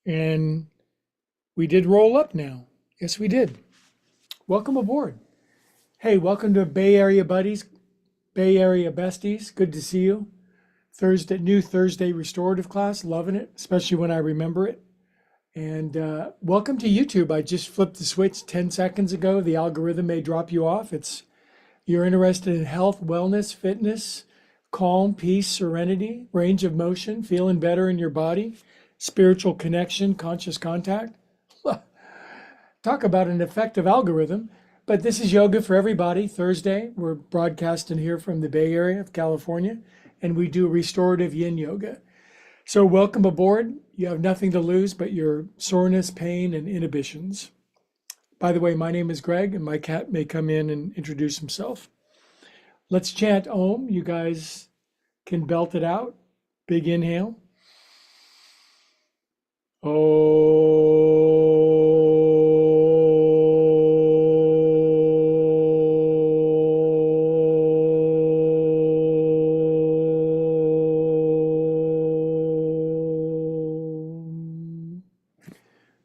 And we did roll up now. Yes, we did. Welcome aboard. Hey, welcome to Bay Area Buddies, Bay Area Besties. Good to see you. New Thursday restorative class. Loving it, especially when I remember it. And welcome to YouTube. I just flipped the switch 10 seconds ago. The algorithm may drop you off. You're interested in health, wellness, fitness, calm, peace, serenity, range of motion, feeling better in your body, spiritual connection, conscious contact. Talk about an effective algorithm. But this is Yoga for Everybody, Thursday. We're broadcasting here from the Bay Area of California, and we do restorative yin yoga. So welcome aboard. You have nothing to lose but your soreness, pain, and inhibitions. By the way, my name is Greg, and my cat may come in and introduce himself. Let's chant Om. You guys can belt it out. Big inhale.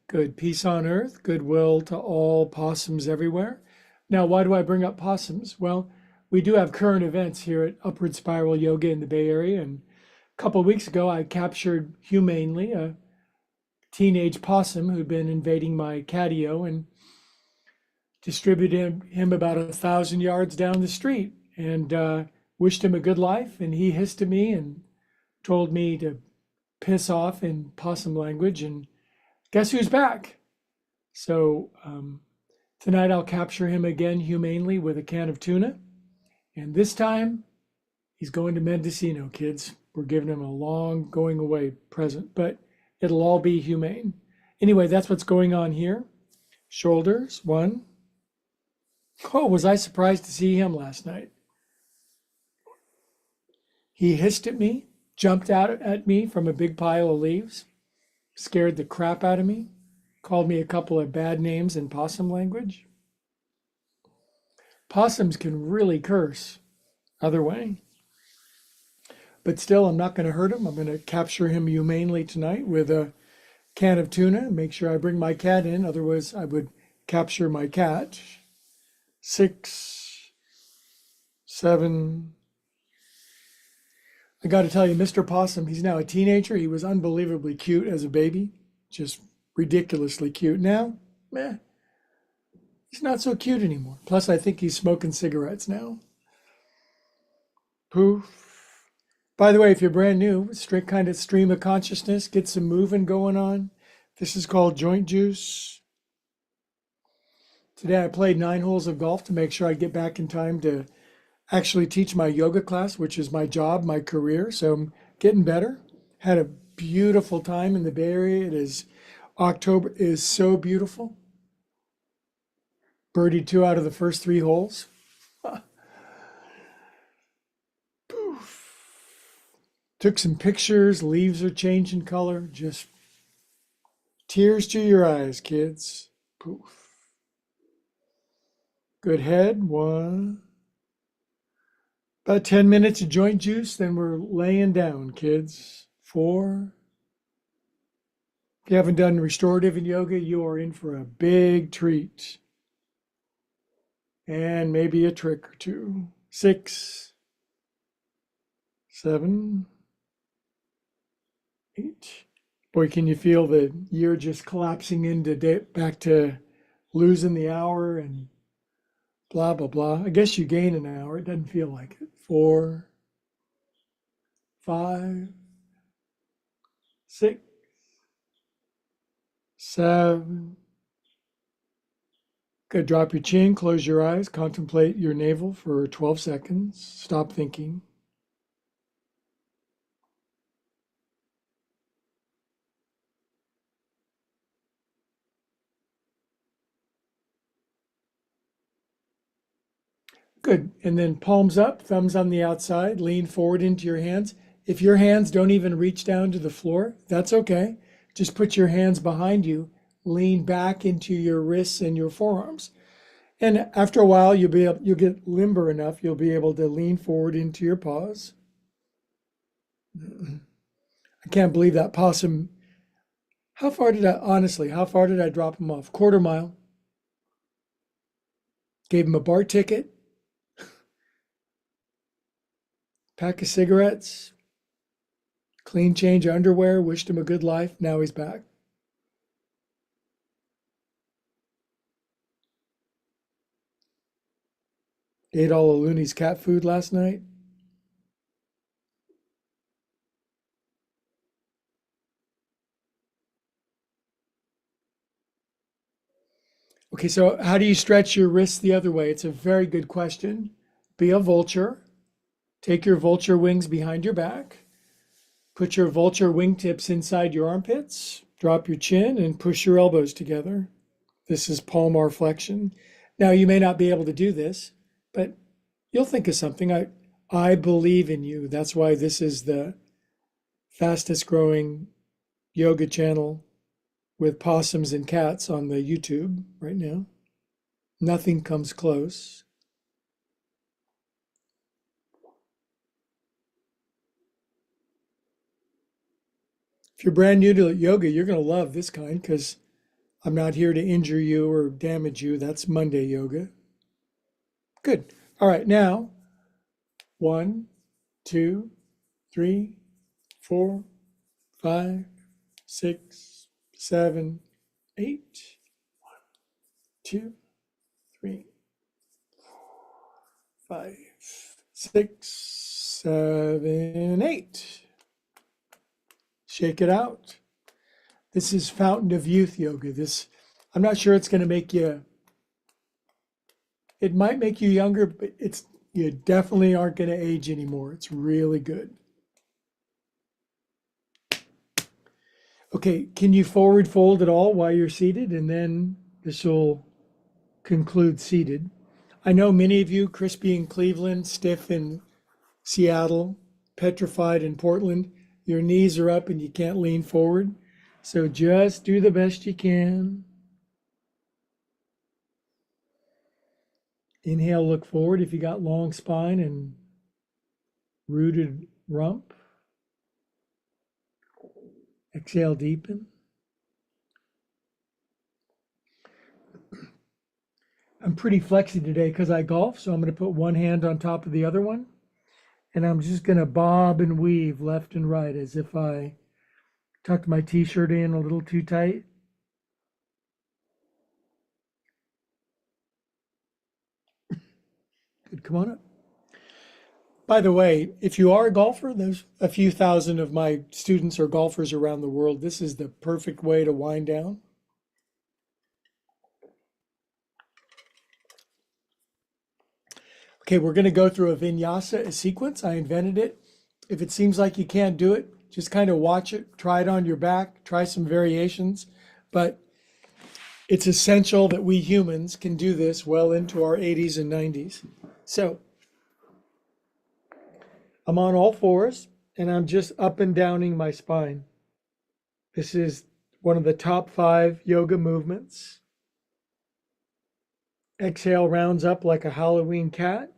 Good. Peace on earth, goodwill to all possums everywhere. Now, why do I bring up possums? Well, we do have current events here at Upward Spiral Yoga in the Bay Area. And a couple of weeks ago, I captured humanely a teenage possum who'd been invading my catio and distributed him about 1,000 yards down the street and wished him a good life. And he hissed at me and told me to piss off in possum language. And guess who's back? So tonight I'll capture him again humanely with a can of tuna. And this time he's going to Mendocino, kids. We're giving him a long going away present, but it'll all be humane. Anyway, that's what's going on here. Shoulders, one. Oh, was I surprised to see him last night? He hissed at me, jumped out at me from a big pile of leaves, scared the crap out of me, called me a couple of bad names in possum language. Possums can really curse other way. But still, I'm not going to hurt him. I'm going to capture him humanely tonight with a can of tuna. Make sure I bring my cat in. Otherwise, I would capture my cat. 6, 7. I got to tell you, Mr. Possum, he's now a teenager. He was unbelievably cute as a baby, just ridiculously cute. Now, he's not so cute anymore. Plus, I think he's smoking cigarettes now. Poof. By the way, if you're brand new, strict kind of stream of consciousness, get some moving going on. This is called joint juice. Today I played 9 holes of golf to make sure I get back in time to actually teach my yoga class, which is my job, my career. So I'm getting better. Had a beautiful time in the Bay Area. October is so beautiful. Birdied 2 out of the first 3 holes. Poof. Took some pictures. Leaves are changing color. Just tears to your eyes, kids. Poof. Good head. 1. About 10 minutes of joint juice, then we're laying down, kids. 4. If you haven't done restorative in yoga, you are in for a big treat. And maybe a trick or 2. 6, 7, 8. Boy, can you feel the year just collapsing into back to losing the hour and blah, blah, blah. I guess you gain an hour. It doesn't feel like it. 4, 5, 6, 7. Good. Drop your chin, close your eyes, contemplate your navel for 12 seconds. Stop thinking. Good. And then palms up, thumbs on the outside, lean forward into your hands. If your hands don't even reach down to the floor, that's okay. Just put your hands behind you, lean back into your wrists and your forearms. And after a while, you'll get limber enough, you'll be able to lean forward into your paws. I can't believe that possum How far did I drop him off? Quarter mile. Gave him a bar ticket, pack of cigarettes, clean change of underwear, wished him a good life. Now he's back. Ate all of Looney's cat food last night. Okay, so how do you stretch your wrists the other way? It's a very good question. Be a vulture. Take your vulture wings behind your back. Put your vulture wingtips inside your armpits. Drop your chin and push your elbows together. This is palmar flexion. Now, you may not be able to do this, but you'll think of something. I believe in you. That's why this is the fastest growing yoga channel with possums and cats on the YouTube right now. Nothing comes close. If you're brand new to yoga, you're going to love this kind because I'm not here to injure you or damage you. That's Monday yoga. Good. All right, now 1, 2, 3, 4, 5, 6, 7, 8. 1, 2, 3, 4, 5, 6, 7, 8. Shake it out. This is Fountain of Youth yoga. I'm not sure it's going to make you, it might make you younger, but you definitely aren't going to age anymore. It's really good. Okay, can you forward fold at all while you're seated? And then this will conclude seated. I know many of you, crispy in Cleveland, stiff in Seattle, petrified in Portland, your knees are up and you can't lean forward. So just do the best you can. Inhale, look forward if you got long spine and rooted rump. Exhale, deepen. I'm pretty flexy today because I golf, so I'm going to put one hand on top of the other one. And I'm just going to bob and weave left and right as if I tucked my t-shirt in a little too tight. Good, come on up. By the way, if you are a golfer, there's a few thousand of my students are golfers around the world. This is the perfect way to wind down. Okay, we're going to go through a vinyasa, a sequence. I invented it. If it seems like you can't do it, just kind of watch it, try it on your back, try some variations. But it's essential that we humans can do this well into our 80s and 90s. So I'm on all fours and I'm just up and downing my spine. This is one of the top 5 yoga movements. Exhale rounds up like a Halloween cat.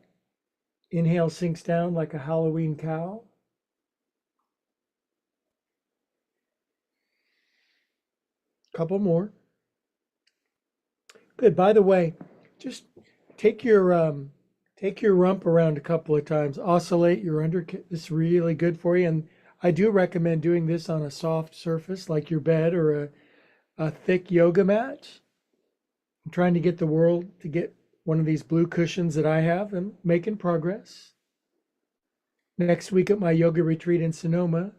Inhale sinks down like a Halloween cow. Couple more. Good. By the way, just take your rump around a couple of times. Oscillate your underkit. It's really good for you. And I do recommend doing this on a soft surface like your bed or a thick yoga mat. I'm trying to get the world to get one of these blue cushions that I have. I'm making progress. Next week at my yoga retreat in Sonoma,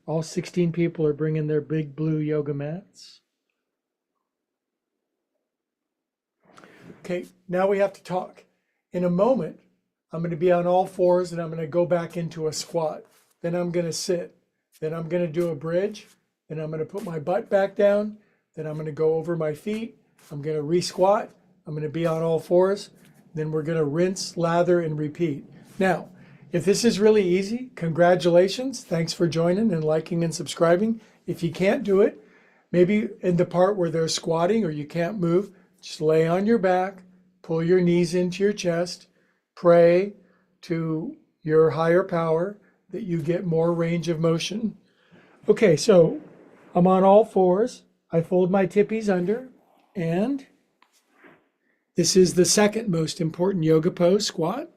all 16 people are bringing their big blue yoga mats. Okay, now we have to talk. In a moment, I'm going to be on all fours and I'm going to go back into a squat. Then I'm going to sit. Then I'm going to do a bridge. Then I'm going to put my butt back down. Then I'm going to go over my feet. I'm going to re-squat. I'm going to be on all fours. Then we're going to rinse, lather, and repeat. Now, if this is really easy, congratulations. Thanks for joining and liking and subscribing. If you can't do it, maybe in the part where they're squatting or you can't move, just lay on your back, pull your knees into your chest, pray to your higher power that you get more range of motion. Okay, so I'm on all fours. I fold my tippies under, and this is the second most important yoga pose, squat.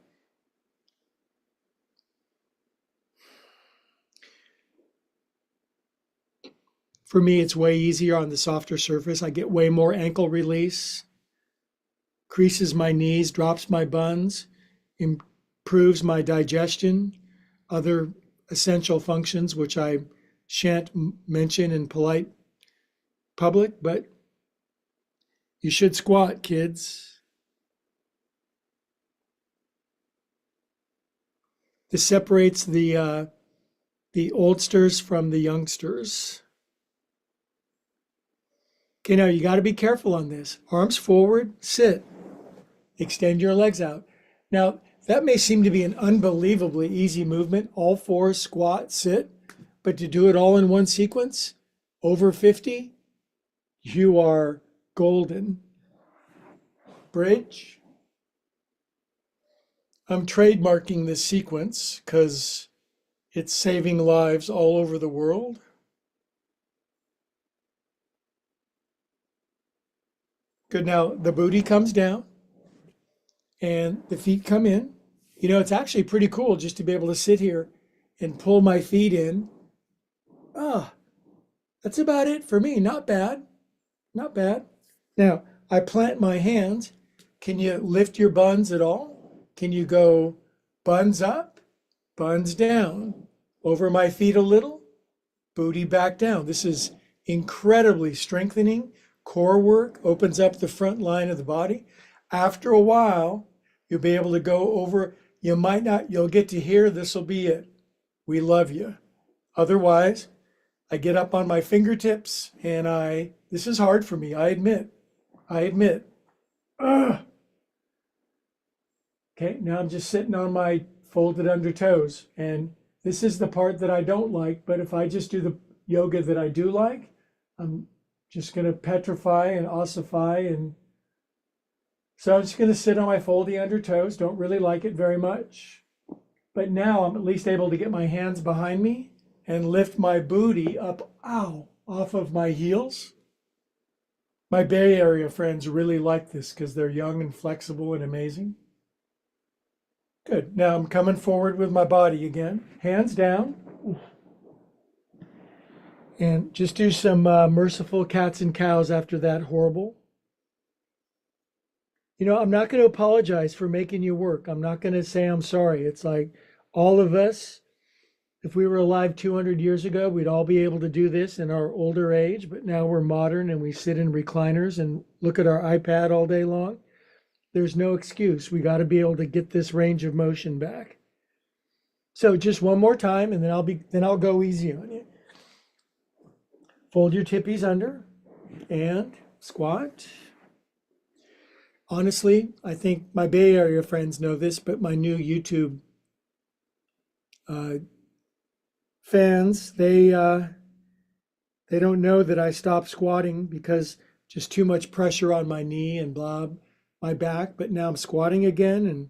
For me, it's way easier on the softer surface. I get way more ankle release, creases my knees, drops my buns, improves my digestion, other essential functions, which I shan't mention in polite public, but you should squat, kids. This separates the oldsters from the youngsters. Okay, now you got to be careful on this. Arms forward, sit. Extend your legs out. Now, that may seem to be an unbelievably easy movement, all fours, squat, sit, but to do it all in one sequence, over 50, you are golden. Bridge. I'm trademarking this sequence because it's saving lives all over the world. Good, now the booty comes down and the feet come in. You know, it's actually pretty cool just to be able to sit here and pull my feet in. Ah, that's about it for me. Not bad. Not bad. Now, I plant my hands. Can you lift your buns at all? Can you go buns up, buns down, over my feet a little, booty back down? This is incredibly strengthening. Core work opens up the front line of the body. After a while, you'll be able to go over. You might not, you'll get to here. This will be it. We love you. Otherwise, I get up on my fingertips and this is hard for me. I admit. Ugh. Okay, now I'm just sitting on my folded under toes. And this is the part that I don't like, but if I just do the yoga that I do like, I'm just going to petrify and ossify. And so I'm just going to sit on my foldy under toes. Don't really like it very much. But now I'm at least able to get my hands behind me and lift my booty up, off of my heels. My Bay Area friends really like this because they're young and flexible and amazing. Good. Now I'm coming forward with my body again. Hands down. And just do some merciful cats and cows after that horrible. You know, I'm not going to apologize for making you work. I'm not going to say I'm sorry. It's like all of us, if we were alive 200 years ago, we'd all be able to do this in our older age, but now we're modern and we sit in recliners and look at our iPad all day long. There's no excuse. We got to be able to get this range of motion back. So just one more time and then I'll go easy on you. Fold your tippies under and squat. Honestly, I think my Bay Area friends know this, but my new YouTube fans, they don't know that I stopped squatting because just too much pressure on my knee and my back. But now I'm squatting again and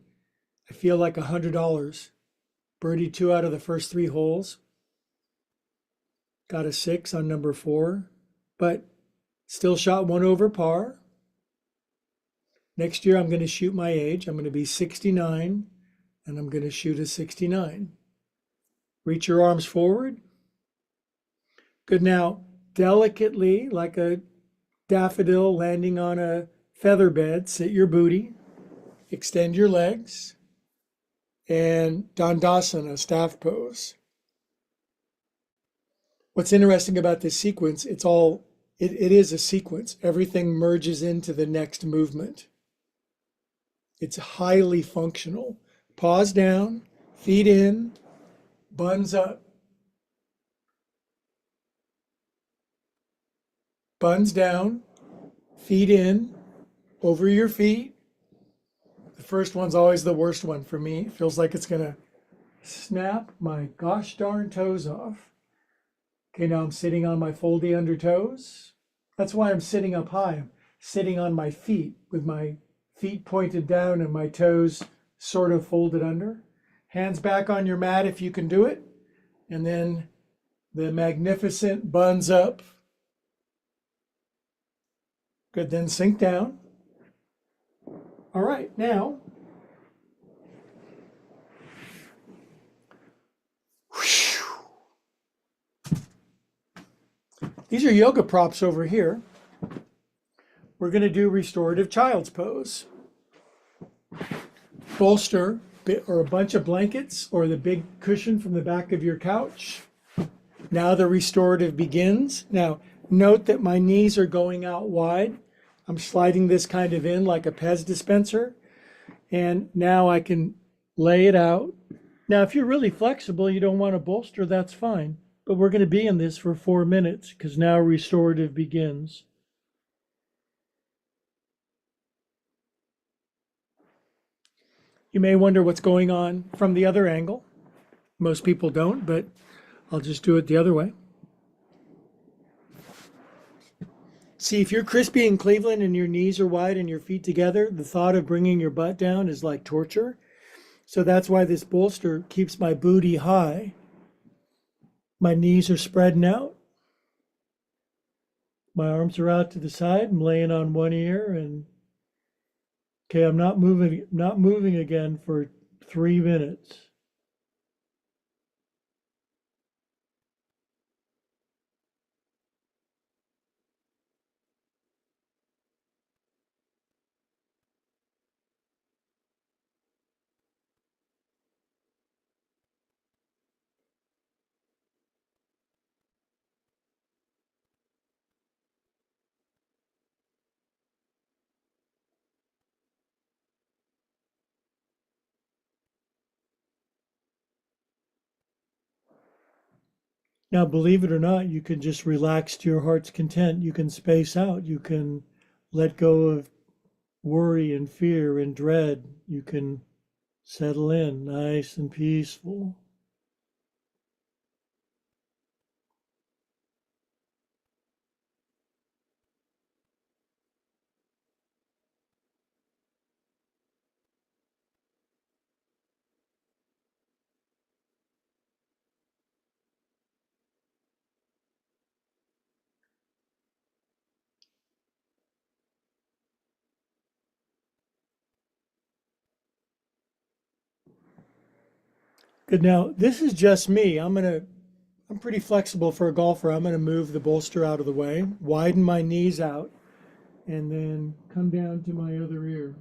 I feel like $100. Birdied 2 out of the first 3 holes. Got a 6 on number 4, but still shot 1 over par. Next year, I'm going to shoot my age. I'm going to be 69, and I'm going to shoot a 69. Reach your arms forward. Good. Now, delicately, like a daffodil landing on a feather bed, sit your booty, extend your legs, and Dandasana, staff pose. What's interesting about this sequence, it is a sequence. Everything merges into the next movement. It's highly functional. Pause down, feet in, buns up. Buns down, feet in, over your feet. The first one's always the worst one for me. It feels like it's gonna snap my gosh darn toes off. Okay, now I'm sitting on my foldy under toes. That's why I'm sitting up high. I'm sitting on my feet with my feet pointed down and my toes sort of folded under. Hands back on your mat if you can do it. And then the magnificent buns up Good, then sink down. All right, now, these are yoga props over here. We're going to do restorative child's pose. Bolster or a bunch of blankets or the big cushion from the back of your couch. Now the restorative begins. Now, note that my knees are going out wide. I'm sliding this kind of in like a Pez dispenser. And now I can lay it out. Now, if you're really flexible, you don't want to bolster, that's fine. But we're going to be in this for 4 minutes because now restorative begins. You may wonder what's going on from the other angle. Most people don't, but I'll just do it the other way. See, if you're crispy in Cleveland and your knees are wide and your feet together, the thought of bringing your butt down is like torture. So that's why this bolster keeps my booty high. My knees are spreading out. My arms are out to the side. I'm laying on one ear and okay, I'm not moving again for 3 minutes. Now, believe it or not, you can just relax to your heart's content. You can space out. You can let go of worry and fear and dread. You can settle in nice and peaceful. Good. Now, this is just me. I'm pretty flexible for a golfer. I'm going to move the bolster out of the way, widen my knees out, and then come down to my other ear.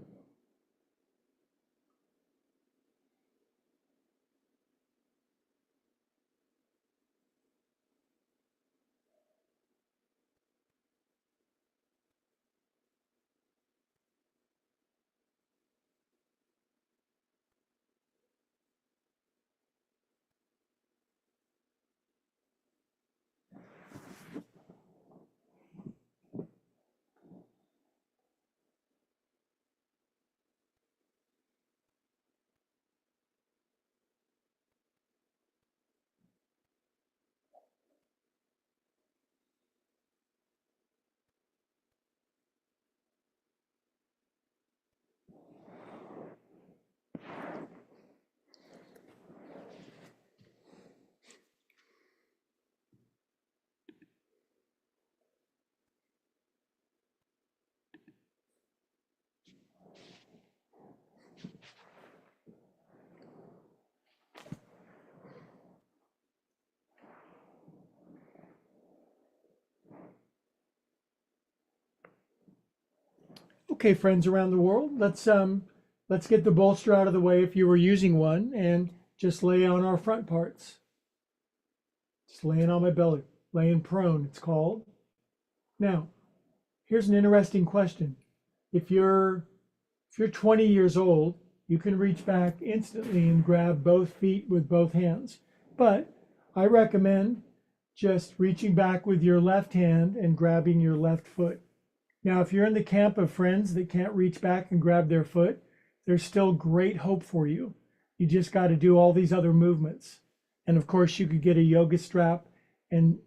Okay, friends around the world, let's get the bolster out of the way if you were using one and just lay on our front parts. Just laying on my belly, laying prone, it's called. Now, here's an interesting question. If you're 20 years old, you can reach back instantly and grab both feet with both hands. But I recommend just reaching back with your left hand and grabbing your left foot. Now, if you're in the camp of friends that can't reach back and grab their foot, there's still great hope for you. You just got to do all these other movements. And of course, you could get a yoga strap and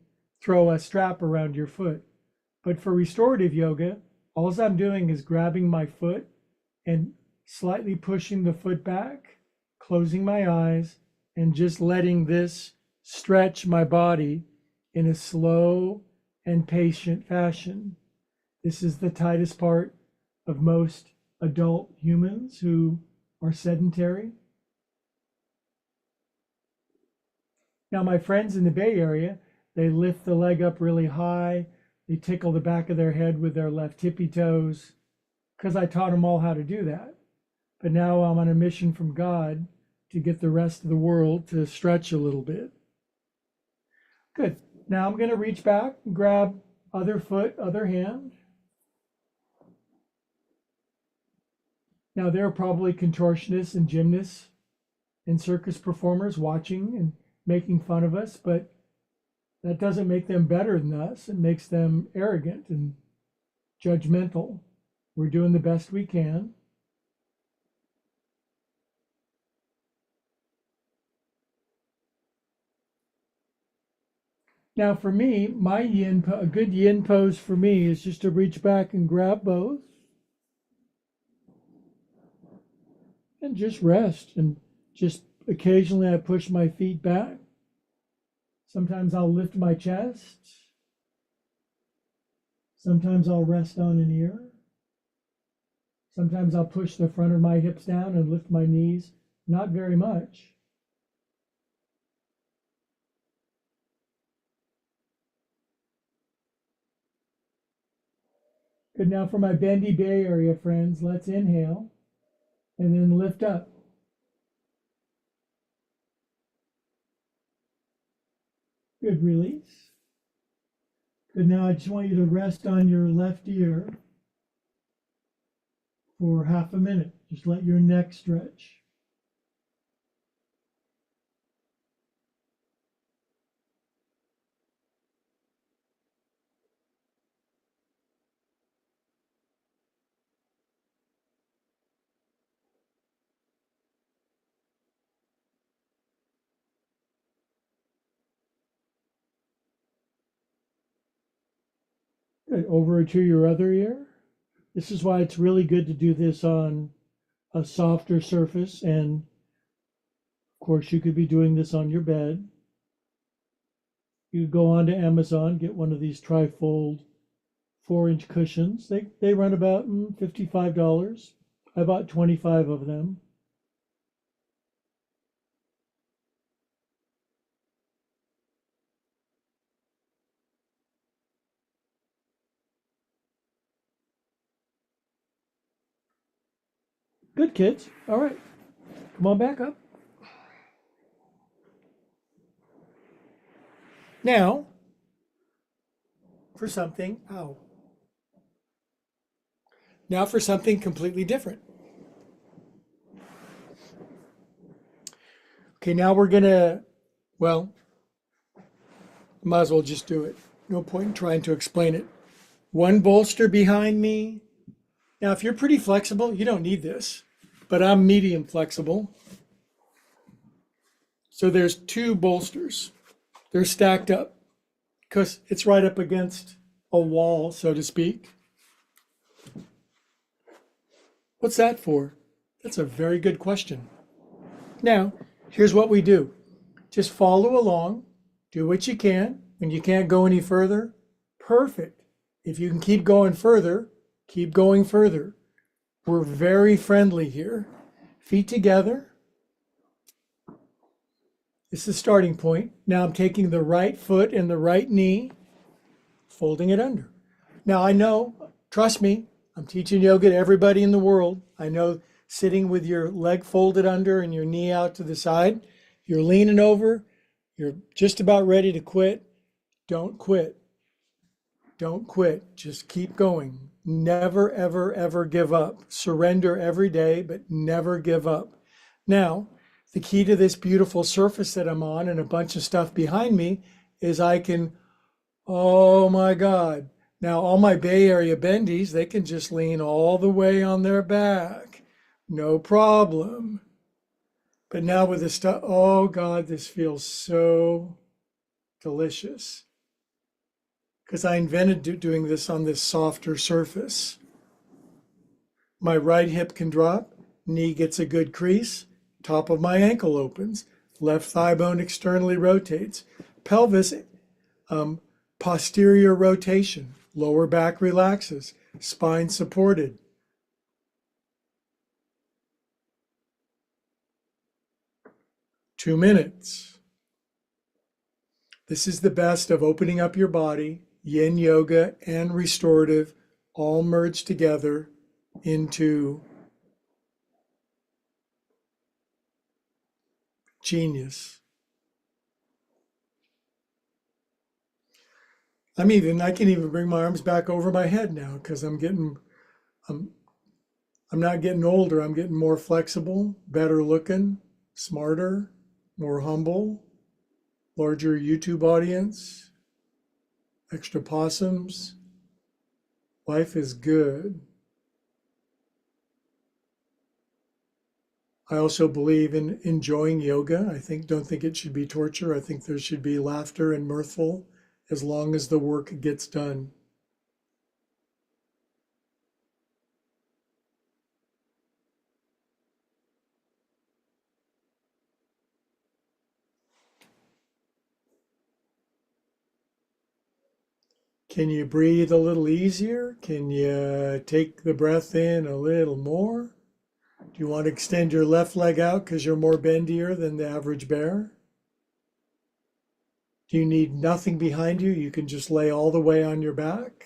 throw a strap around your foot. But for restorative yoga, all I'm doing is grabbing my foot and slightly pushing the foot back, closing my eyes, and just letting this stretch my body in a slow and patient fashion. This is the tightest part of most adult humans who are sedentary. Now, my friends in the Bay Area, they lift the leg up really high. They tickle the back of their head with their left tippy toes because I taught them all how to do that. But now I'm on a mission from God to get the rest of the world to stretch a little bit. Good. Now I'm going to reach back and grab other foot, other hand. Now there are probably contortionists and gymnasts and circus performers watching and making fun of us, but that doesn't make them better than us. It makes them arrogant and judgmental. We're doing the best we can. Now for me, a good yin pose for me is just to reach back and grab both and just rest. And just occasionally I push my feet back. Sometimes I'll lift my chest. Sometimes I'll rest on an ear. Sometimes I'll push the front of my hips down and lift my knees. Not very much. Good. Now for my bendy Bay Area friends, let's inhale and then lift up. Good. Release. Good. Now I just want you to rest on your left ear for half a minute. Just let your neck stretch. Good. Over to your other ear. This is why it's really good to do this on a softer surface, and of course you could be doing this on your bed. You go on to Amazon, get one of these trifold 4-inch cushions. They run about $55. I bought 25 of them. Good, kids. All right. Come on back up. Now, for something, Now for something completely different. Okay, now we're gonna, might as well just do it. No point in trying to explain it. One bolster behind me. Now, if you're pretty flexible, you don't need this, but I'm medium flexible. So there's 2 bolsters. They're stacked up because it's right up against a wall, so to speak. What's that for? That's a very good question. Now, here's what we do. Just follow along, do what you can. When you can't go any further, perfect. If you can keep going further, keep going further. We're very friendly here. Feet together. This is the starting point. Now I'm taking the right foot and the right knee, folding it under. Now I know, trust me, I'm teaching yoga to everybody in the world. I know sitting with your leg folded under and your knee out to the side, you're leaning over, you're just about ready to quit. Don't quit. Don't quit. Just keep going. Never, ever, ever give up. Surrender every day, but never give up. Now, the key to this beautiful surface that I'm on and a bunch of stuff behind me is I can, oh my God. Now, all my Bay Area bendies, they can just lean all the way on their back. No problem. But now with this stuff, oh God, this feels so delicious. Because I invented doing this on this softer surface. My right hip can drop, knee gets a good crease, top of my ankle opens, left thigh bone externally rotates, pelvis posterior rotation. Lower back relaxes. Spine supported. Two minutes. This is the best of opening up your body. Yin yoga and restorative all merged together into genius. I can even bring my arms back over my head now because I'm not getting older. I'm getting more flexible, better looking, smarter, more humble, larger YouTube audience, extra possums. Life is good. I also believe in enjoying yoga. Don't think it should be torture. I think there should be laughter and mirthful as long as the work gets done. Can you breathe a little easier? Can you take the breath in a little more? Do you want to extend your left leg out because you're more bendier than the average bear? Do you need nothing behind you? You can just lay all the way on your back.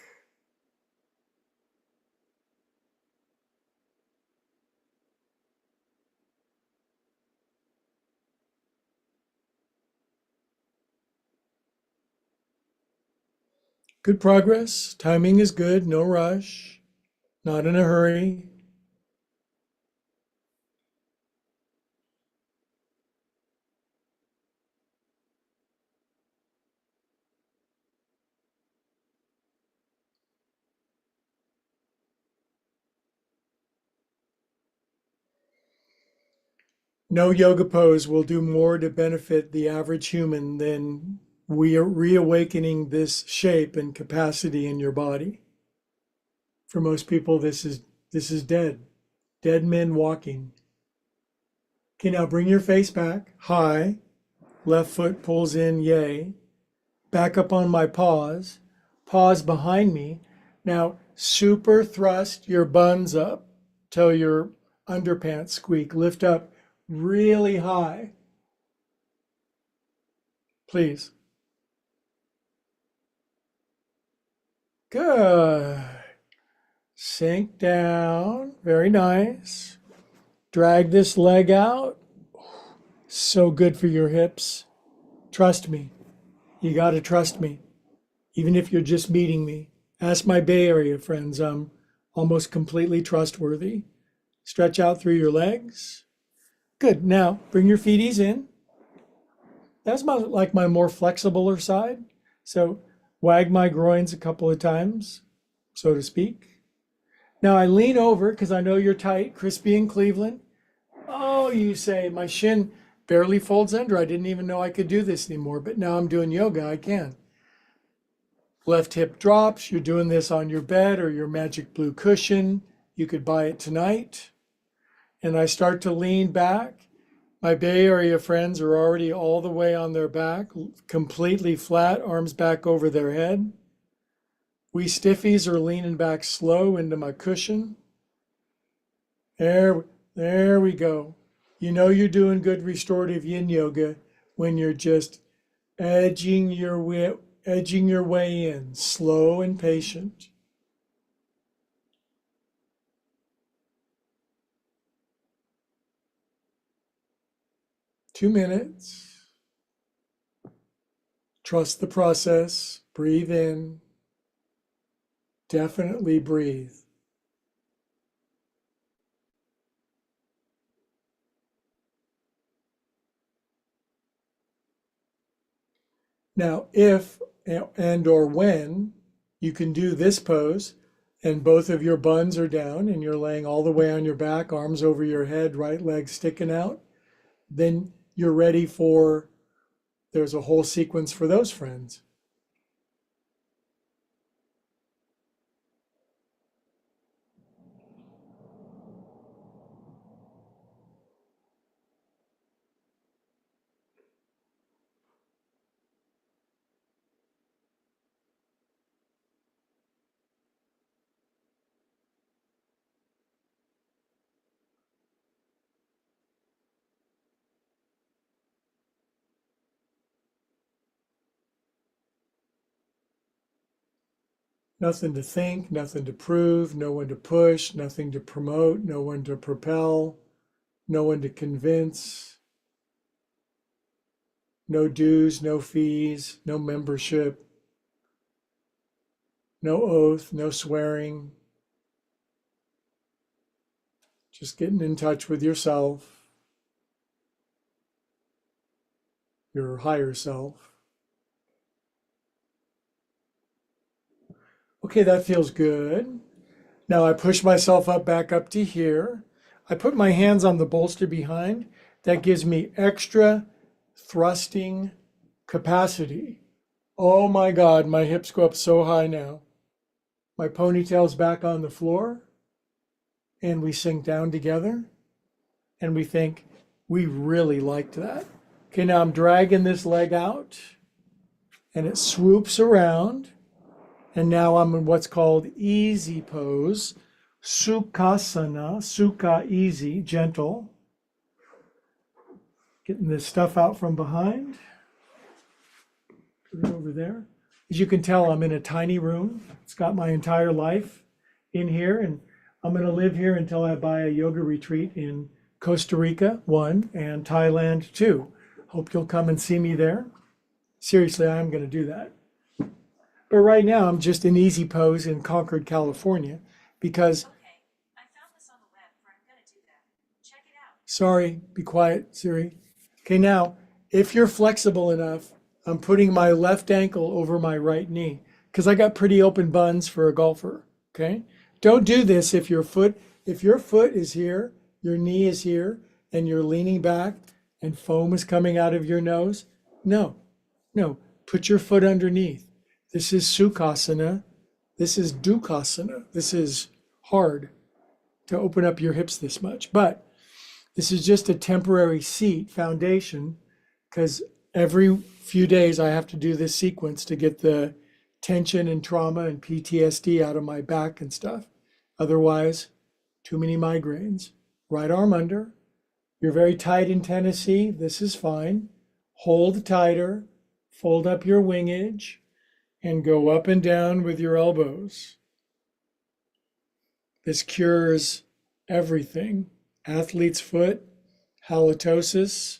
Good progress. Timing is good. No rush. Not in a hurry. No yoga pose will do more to benefit the average human than we are reawakening this shape and capacity in your body. For most people, this is dead. Dead men walking. Okay, now bring your face back high. Left foot pulls in, yay. Back up on my paws. Paws behind me. Now super thrust your buns up till your underpants squeak. Lift up really high. Please. Good. Sink down. Very nice. Drag this leg out. So good for your hips. Trust me. You got to trust me, even if you're just meeting me. Ask my Bay Area friends. I'm almost completely trustworthy. Stretch out through your legs. Good. Now bring your feeties in. That's my more flexibler side. So wag my groins a couple of times, so to speak. Now I lean over because I know you're tight, crispy in Cleveland. Oh, you say, my shin barely folds under. I didn't even know I could do this anymore, but now I'm doing yoga, I can. Left hip drops. You're doing this on your bed or your magic blue cushion. You could buy it tonight. And I start to lean back. My Bay Area friends are already all the way on their back, completely flat, arms back over their head. We stiffies are leaning back slow into my cushion. There we go. You know you're doing good restorative yin yoga when you're just edging your way in, slow and patient. Two minutes. Trust the process. Breathe in. Definitely breathe. Now, if and or when you can do this pose and both of your buns are down and you're laying all the way on your back, arms over your head, right leg sticking out, then you're ready for, there's a whole sequence for those friends. Nothing to think, nothing to prove, no one to push, nothing to promote, no one to propel, no one to convince, no dues, no fees, no membership, no oath, no swearing. Just getting in touch with yourself, your higher self. Okay, that feels good. Now I push myself up back up to here. I put my hands on the bolster behind. That gives me extra thrusting capacity. Oh my God, my hips go up so high now. My ponytail's back on the floor, and we sink down together, and we think, we really liked that. Okay, now I'm dragging this leg out, and it swoops around, and now I'm in what's called easy pose, Sukhasana, Sukha, easy, gentle. Getting this stuff out from behind. Put it over there. As you can tell, I'm in a tiny room. It's got my entire life in here, and I'm going to live here until I buy a yoga retreat in Costa Rica, 1, and Thailand, 2. Hope you'll come and see me there. Seriously, I am going to do that. But right now, I'm just in easy pose in Concord, California, because... Okay, I found this on the web, for I'm going to do that. Check it out. Sorry, be quiet, Siri. Okay, now, if you're flexible enough, I'm putting my left ankle over my right knee because I got pretty open buns for a golfer, okay? Don't do this if your foot is here, your knee is here, and you're leaning back and foam is coming out of your nose. No, put your foot underneath. This is Sukhasana. This is Dukhasana. This is hard to open up your hips this much, but this is just a temporary seat foundation because every few days I have to do this sequence to get the tension and trauma and PTSD out of my back and stuff. Otherwise, too many migraines. Right arm under. You're very tight in Tennessee. This is fine. Hold tighter. Fold up your wingage and go up and down with your elbows. This cures everything. Athlete's foot, halitosis,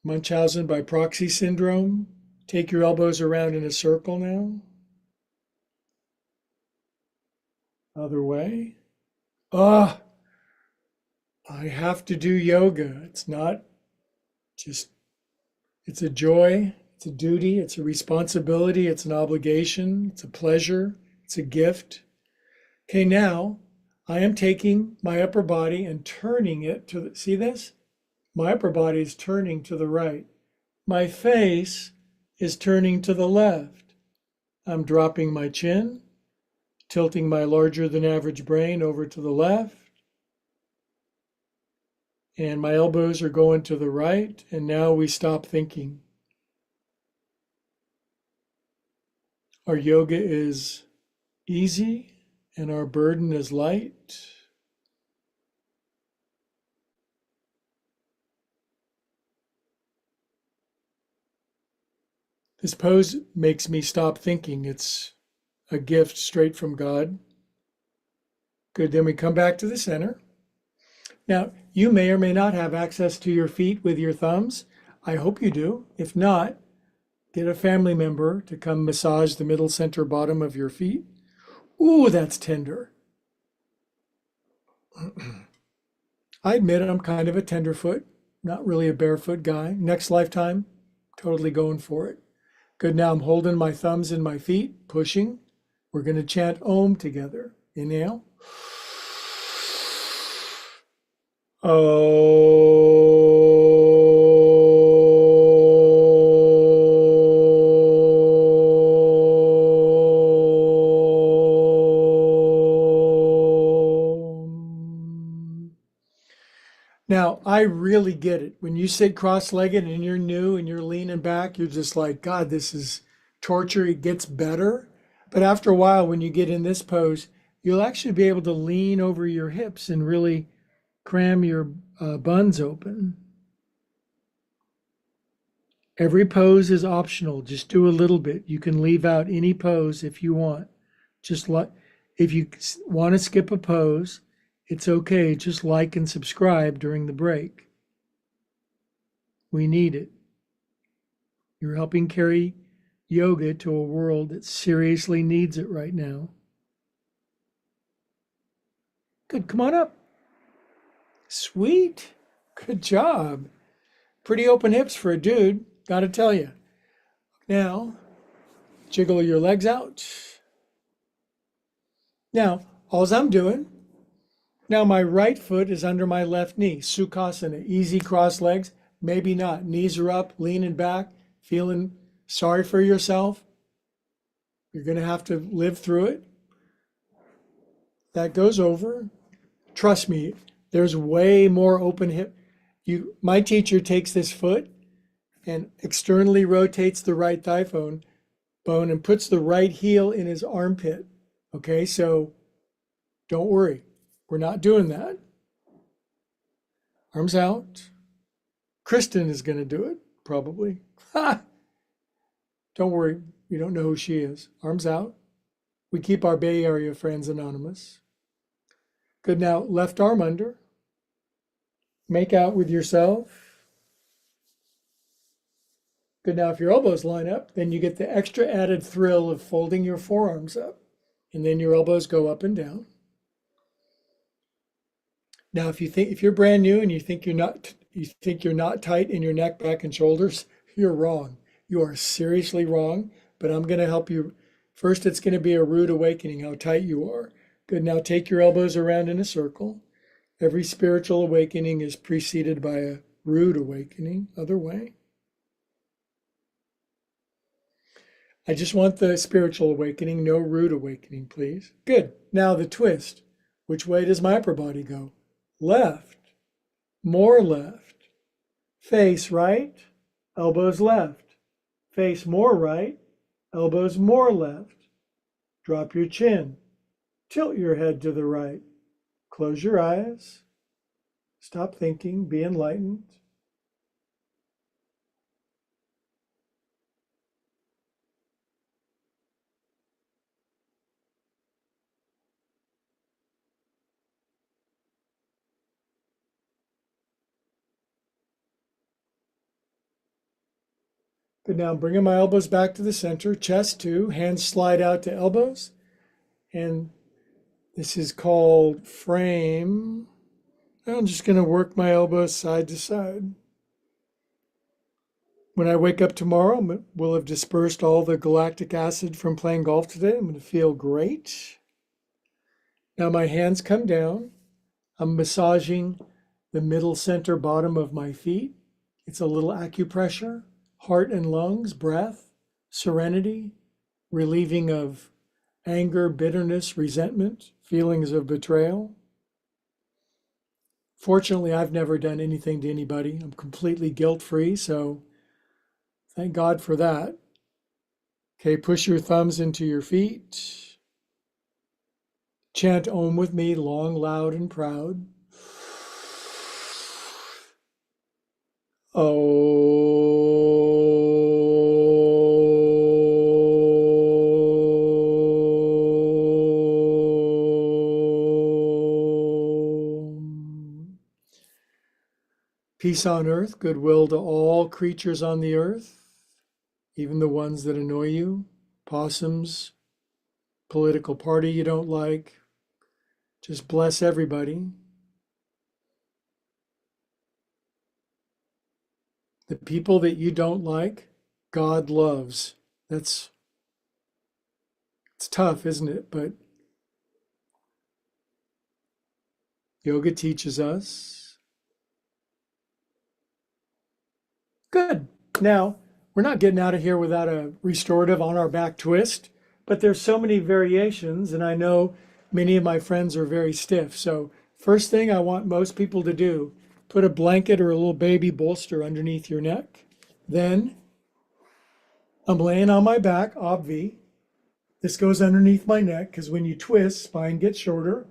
Munchausen by proxy syndrome. Take your elbows around in a circle now. Other way. I have to do yoga. It's not just, it's a joy, it's a duty, it's a responsibility, it's an obligation, it's a pleasure, it's a gift. Okay, now I am taking my upper body and turning it to the, see this? My upper body is turning to the right. My face is turning to the left. I'm dropping my chin, tilting my larger than average brain over to the left. And my elbows are going to the right. And now we stop thinking. Our yoga is easy and our burden is light. This pose makes me stop thinking. It's a gift straight from God. Good, then we come back to the center. Now, you may or may not have access to your feet with your thumbs. I hope you do. If not, get a family member to come massage the middle center bottom of your feet. Ooh, that's tender. I admit I'm kind of a tenderfoot, not really a barefoot guy. Next lifetime, totally going for it. Good, now I'm holding my thumbs in my feet, pushing. We're going to chant Om together. Inhale. Now, I really get it. When you sit cross-legged and you're new and you're leaning back, you're just like, God, this is torture. It gets better. But after a while, when you get in this pose, you'll actually be able to lean over your hips and really cram your buns open. Every pose is optional. Just do a little bit. You can leave out any pose if you want. Just like if you want to skip a pose, it's okay. Just like and subscribe during the break. We need it. You're helping carry yoga to a world that seriously needs it right now. Good. Come on up. Sweet. Good job. Pretty open hips for a dude, gotta tell you. Now, jiggle your legs out. Now, all I'm doing, now my right foot is under my left knee, Sukhasana, easy cross legs, maybe not. Knees are up, leaning back, feeling sorry for yourself. You're gonna have to live through it. That goes over. Trust me, there's way more open hip. My teacher takes this foot and externally rotates the right thigh bone and puts the right heel in his armpit. Okay, so don't worry. We're not doing that. Arms out. Kristen is going to do it, probably. Ha! Don't worry. We don't know who she is. Arms out. We keep our Bay Area friends anonymous. Good. Now, left arm under. Make out with yourself. Good. Now, if your elbows line up, then you get the extra added thrill of folding your forearms up. And then your elbows go up and down. Now, if you're brand new and you think you're not tight in your neck, back, and shoulders, you're wrong. You are seriously wrong, but I'm going to help you. First, it's going to be a rude awakening how tight you are. Good. Now take your elbows around in a circle. Every spiritual awakening is preceded by a rude awakening. Other way. I just want the spiritual awakening, no rude awakening, please. Good. Now the twist. Which way does my upper body go? Left. More left. Face right. Elbows left. Face more right. Elbows more left. Drop your chin. Tilt your head to the right. Close your eyes. Stop thinking. Be enlightened. Good. Now bringing my elbows back to the center, chest too, hands slide out to elbows. And this is called frame. I'm just going to work my elbows side to side. When I wake up tomorrow, we'll have dispersed all the galactic acid from playing golf today. I'm going to feel great. Now my hands come down. I'm massaging the middle center bottom of my feet. It's a little acupressure. Heart and lungs, breath, serenity, relieving of anger, bitterness, resentment, feelings of betrayal. Fortunately, I've never done anything to anybody. I'm completely guilt-free, so thank God for that. Okay, push your thumbs into your feet. Chant Om with me, long, loud, and proud. Peace on earth, goodwill to all creatures on the earth, even the ones that annoy you, possums, political party you don't like. Just bless everybody. The people that you don't like, God loves. It's tough, isn't it? But yoga teaches us. Good. Now, we're not getting out of here without a restorative on our back twist, but there's so many variations, and I know many of my friends are very stiff. So first thing I want most people to do, put a blanket or a little baby bolster underneath your neck. Then I'm laying on my back, obvi. This goes underneath my neck because when you twist, spine gets shorter.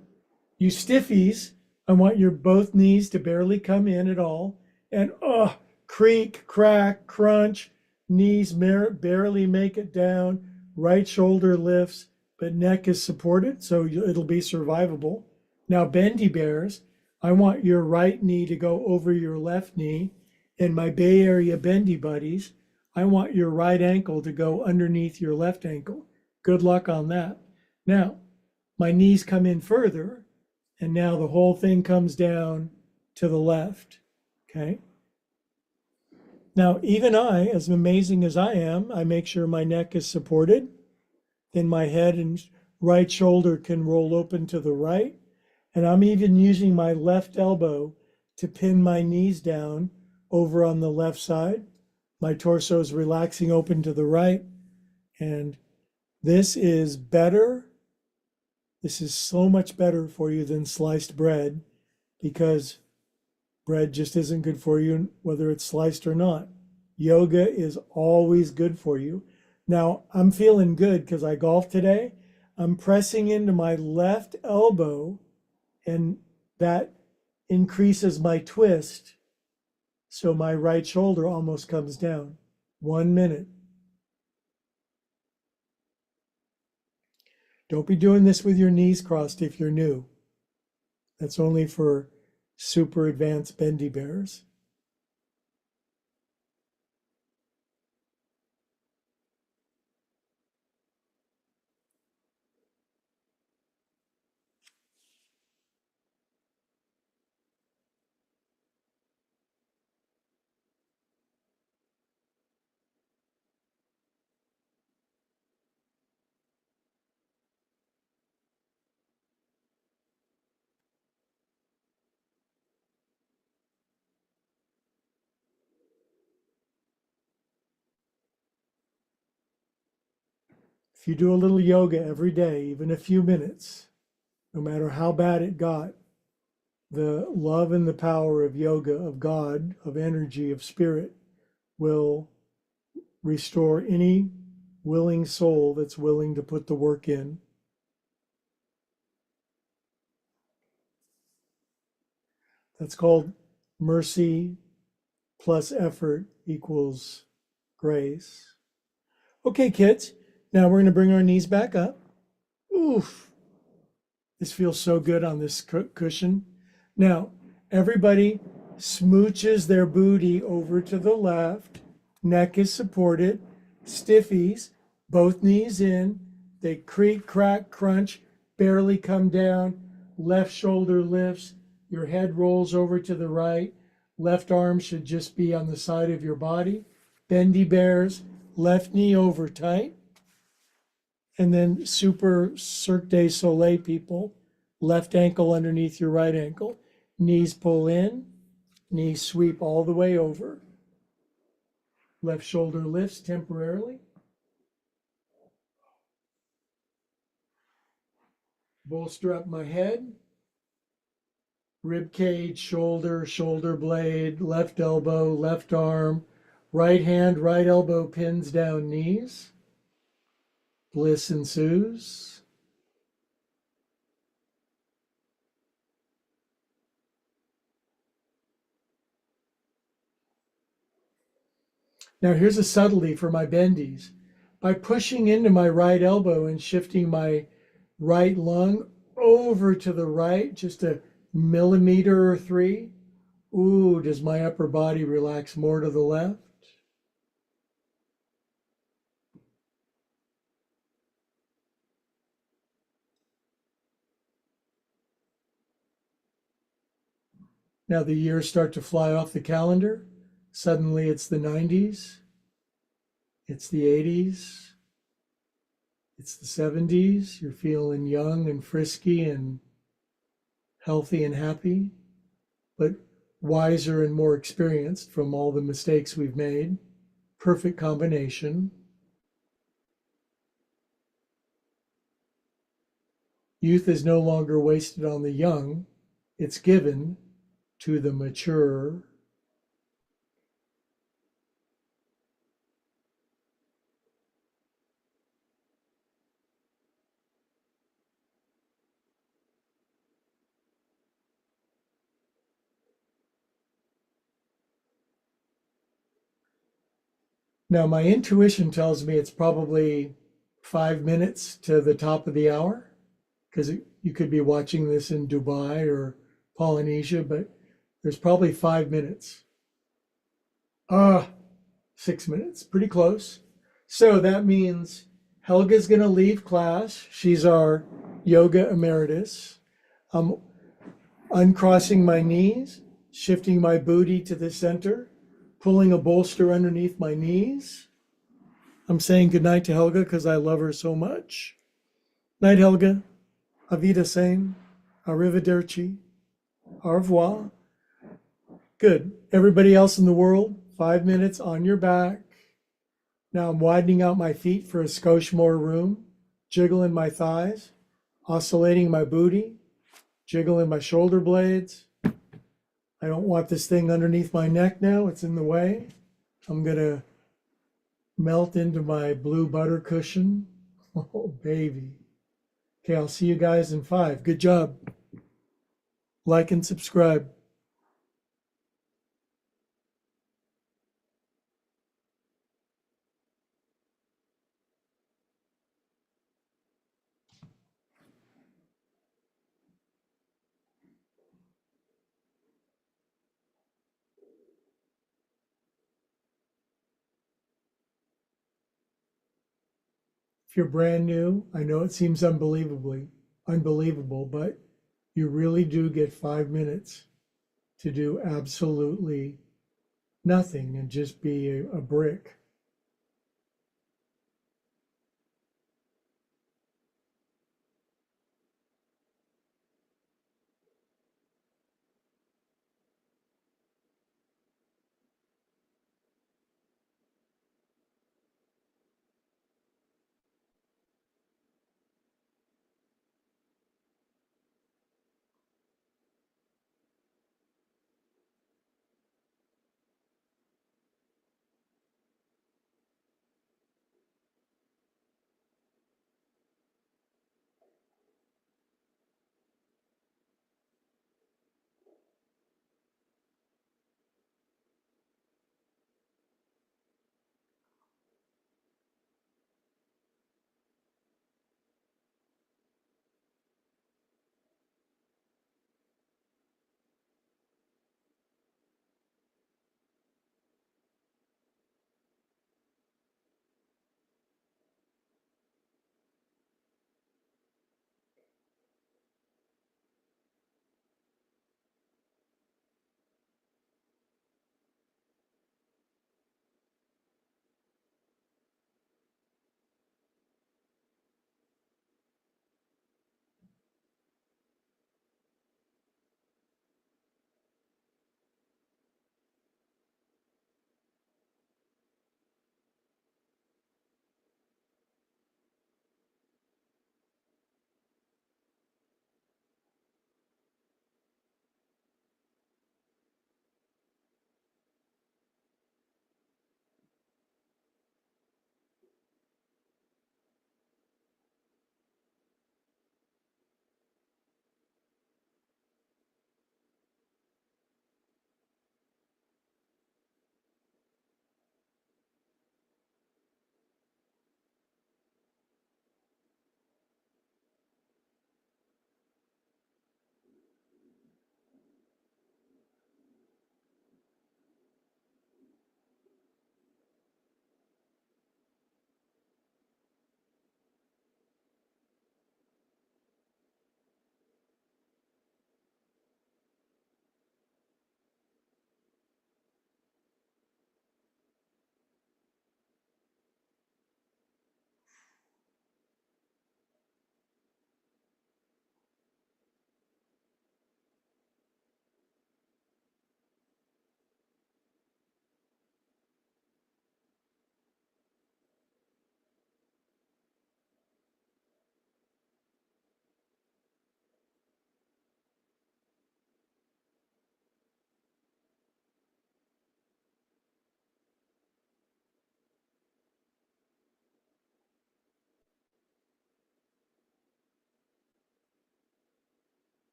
You stiffies, I want your both knees to barely come in at all. And creak, crack, crunch. Knees barely make it down. Right shoulder lifts, but neck is supported, so it'll be survivable. Now, bendy bears, I want your right knee to go over your left knee. And my Bay Area bendy buddies, I want your right ankle to go underneath your left ankle. Good luck on that. Now, my knees come in further, and now the whole thing comes down to the left. Okay. Now, even I, as amazing as I am, I make sure my neck is supported. Then my head and right shoulder can roll open to the right. And I'm even using my left elbow to pin my knees down over on the left side. My torso is relaxing open to the right. And this is better. This is so much better for you than sliced bread, because bread just isn't good for you, whether it's sliced or not. Yoga is always good for you. Now, I'm feeling good because I golfed today. I'm pressing into my left elbow, and that increases my twist. So my right shoulder almost comes down. 1 minute. Don't be doing this with your knees crossed if you're new. That's only for super advanced bendy bears. If you do a little yoga every day, even a few minutes, no matter how bad it got, the love and the power of yoga, of God, of energy, of spirit will restore any willing soul that's willing to put the work in. That's called mercy plus effort equals grace. Okay, kids, now we're going to bring our knees back up. Oof. This feels so good on this cushion. Now, everybody smooches their booty over to the left. Neck is supported. Stiffies, both knees in. They creak, crack, crunch, barely come down. Left shoulder lifts. Your head rolls over to the right. Left arm should just be on the side of your body. Bendy bears, left knee over tight. And then super Cirque du Soleil people, left ankle underneath your right ankle. Knees pull in, knees sweep all the way over. Left shoulder lifts temporarily. Bolster up my head. Rib cage, shoulder, shoulder blade, left elbow, left arm. Right hand, right elbow pins down knees. Bliss ensues. Now here's a subtlety for my bendies. By pushing into my right elbow and shifting my right lung over to the right, just a millimeter or 3, ooh, does my upper body relax more to the left? Now the years start to fly off the calendar. Suddenly it's the 90s, it's the 80s, it's the 70s. You're feeling young and frisky and healthy and happy, but wiser and more experienced from all the mistakes we've made. Perfect combination. Youth is no longer wasted on the young, it's given to the mature. Now, my intuition tells me it's probably 5 minutes to the top of the hour because you could be watching this in Dubai or Polynesia, but there's probably 5 minutes. Ah, 6 minutes, pretty close. So that means Helga's going to leave class. She's our yoga emeritus. I'm uncrossing my knees, shifting my booty to the center, pulling a bolster underneath my knees. I'm saying goodnight to Helga because I love her so much. Night, Helga. Avida same. Arrivederci. Au revoir. Good. Everybody else in the world, 5 minutes on your back. Now I'm widening out my feet for a skosh more room, jiggling my thighs, oscillating my booty, jiggling my shoulder blades. I don't want this thing underneath my neck now. It's in the way. I'm going to melt into my blue butter cushion. Oh, baby. Okay, I'll see you guys in 5. Good job. Like and subscribe. If you're brand new, I know it seems unbelievable, but you really do get 5 minutes to do absolutely nothing and just be a brick.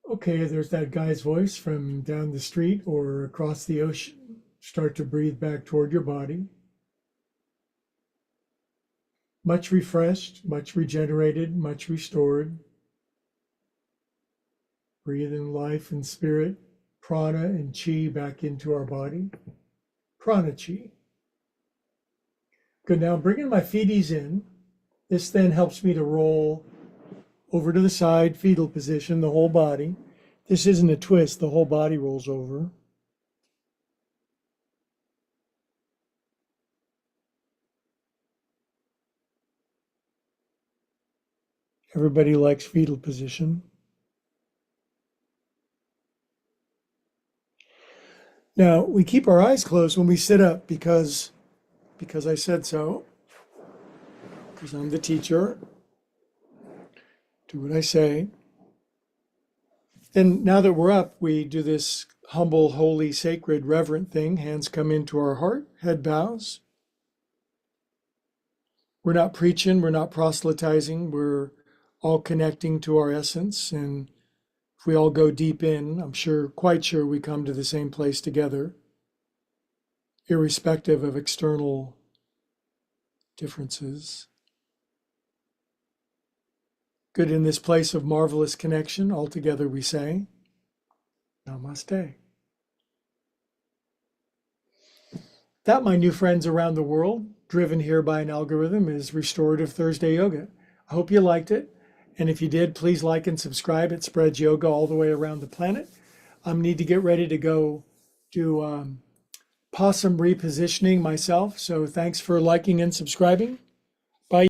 Okay, there's that guy's voice from down the street or across the ocean. Start to breathe back toward your body. Much refreshed, much regenerated, much restored. Breathe in life and spirit, prana and chi back into our body. Prana chi. Good, now I'm bringing my feeties in. This then helps me to roll over to the side, fetal position, the whole body. This isn't a twist, the whole body rolls over. Everybody likes fetal position. Now, we keep our eyes closed when we sit up because I said so, because I'm the teacher. Do what I say. Then now that we're up, we do this humble, holy, sacred, reverent thing. Hands come into our heart, head bows. We're not preaching, we're not proselytizing, we're all connecting to our essence. And if we all go deep in, I'm sure, quite sure we come to the same place together, irrespective of external differences. Good, in this place of marvelous connection, all together we say, Namaste. That, my new friends around the world, driven here by an algorithm, is Restorative Thursday Yoga. I hope you liked it. And if you did, please like and subscribe. It spreads yoga all the way around the planet. I need to get ready to go do possum repositioning myself. So thanks for liking and subscribing.